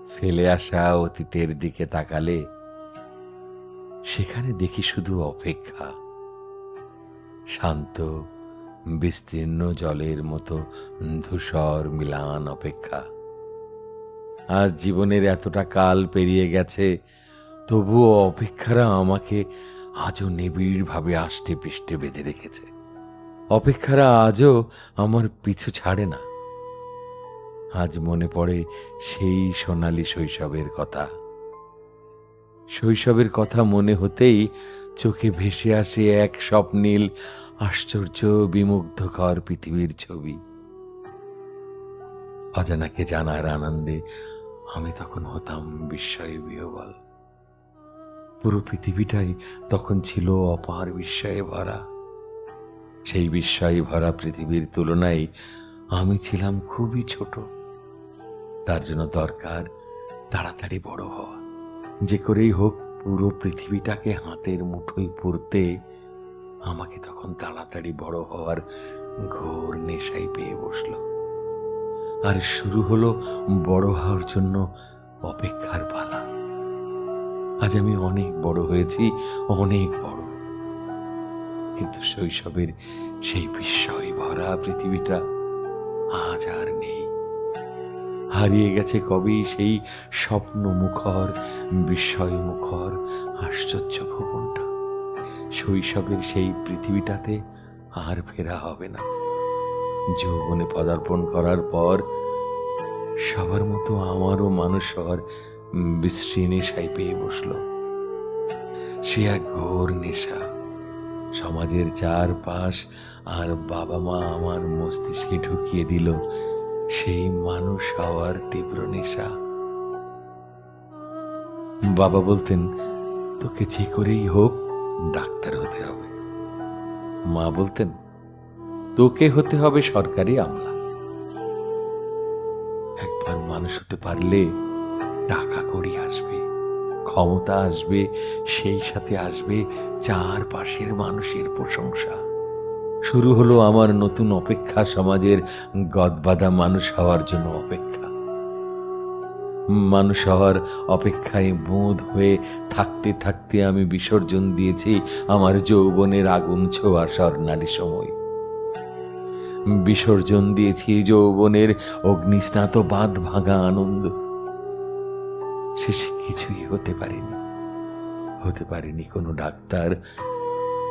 ফেলে আসা অতীতের দিকে তাকালে সেখানে দেখি শুধু অপেক্ষা, শান্ত বিস্তীর্ণ জলের মতো ধূসর মিলান অপেক্ষা। আজ জীবনের এতটা কাল পেরিয়ে গেছে, তবুও অপেক্ষারা আমাকে আজও নিবিড়ভাবে আষ্টে পৃষ্ঠে বেঁধে রেখেছে। অপেক্ষারা আজও আমার পিছু ছাড়ে না। আজ মনে পড়ে সেই সোনালী শৈশবের কথা। শৈশবের কথা মনে হতেই চোখে ভেসে আসে এক স্বপ্নীল আশ্চর্য বিমুগ্ধকর পৃথিবীর ছবি। অজানাকে জানার আনন্দে আমি তখন হতাম বিস্ময়ে বিহ্বল। পুরো পৃথিবীটাই তখন ছিল অপার বিস্ময়ে ভরা। সেই বিস্ময়ে ভরা পৃথিবীর তুলনায় আমি ছিলাম খুবই ছোট। তার জন্য দরকার তাড়াতাড়ি বড় হওয়া। যে করেই হোক পুরো পৃথিবীটাকে হাতের মুঠোয় পড়তে আমাকে তখন তাড়াতাড়ি বড় হওয়ার ঘোর নেশায় পেয়ে বসল। আর শুরু হলো বড় হওয়ার জন্য অপেক্ষার পালা। আজ আমি অনেক বড় হয়েছি, অনেক বড়, কিন্তু শৈশবের সেই বিস্ময় ভরা পৃথিবীটা আজ আর নেই। হারিয়ে গেছে কবেই সেই স্বপ্ন মুখর বিস্ময় মুখর আশ্চর্য ভুবনটা। শৈশবের সেই পৃথিবীটাতে আর ফেরা হবে না। যৌবনে পদার্পণ করার পর সবার মতো আমারও মানুষ হওয়ার বিশ্রী নেশায় পেয়ে বসল। সে এক ঘোর নেশা। সমাজের চারপাশ আর বাবা মা আমার মস্তিষ্কে ঢুকিয়ে দিল সেই মানুষ হওয়ার তীব্র নেশা। বাবা বলতেন, তোকে যে করেই হোক ডাক্তার হতে হবে। মা বলতেন, তোকে হতে হবে সরকারি আমলা। একবার মানুষ হতে পারলে টাকা কড়ি আসবে, ক্ষমতা আসবে, সেই সাথে আসবে চারপাশের মানুষের প্রশংসা। শুরু হলো আমার নতুন অপেক্ষা, সমাজের গদবাঁধা মানুষ হওয়ার জন্য অপেক্ষা। মানুষ হওয়ার অপেক্ষায় বোধ হয়ে থাকতে থাকতে আমি বিসর্জন দিয়েছি আমার যৌবনের আগুন ছোঁয়া স্বর্ণালী সময়। বিসর্জন দিয়েছি যৌবনের অগ্নিস্নাত বাঁধ ভাঙা আনন্দ। শেষে কিছুই হতে পারেনি। হতে পারেনি কোনো ডাক্তার,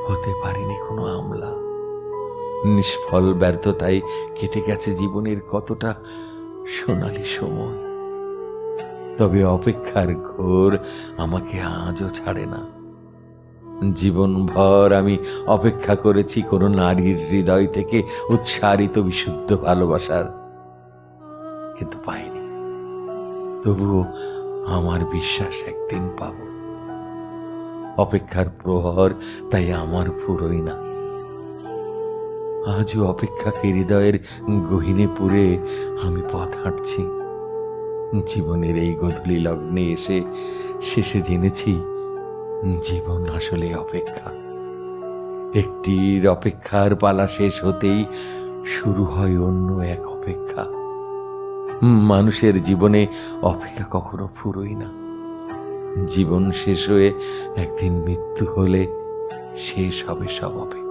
হতে পারেনি কোনো আমলা। নিষ্ফল ব্যর্থতায় কেটে গেছে জীবনের কতটা সোনালী সময়। তবে অপেক্ষার ঘোর আমাকে আজও ছাড়ে না। জীবনভর আমি অপেক্ষা করেছি কোনো নারীর হৃদয় থেকে উচ্চারিত বিশুদ্ধ ভালোবাসার, কিন্তু পাইনি। তবুও আমার বিশ্বাস একদিন পাব। অপেক্ষার প্রহর তাই আমার ফুরোই না। আজও অপেক্ষাকে হৃদয়ের গহীনে পুরে আমি পথ হাঁটছি। জীবনের এই গধূলি লগ্নে এসে শেষে জেনেছি জীবন আসলে অপেক্ষা। একটির অপেক্ষার পালা শেষ হতেই শুরু হয় অন্য এক অপেক্ষা। মানুষের জীবনে অপেক্ষা কখনো ফুরোয় না। জীবন শেষ হয়ে একদিন মৃত্যু হলে শেষ হবে সব অপেক্ষা।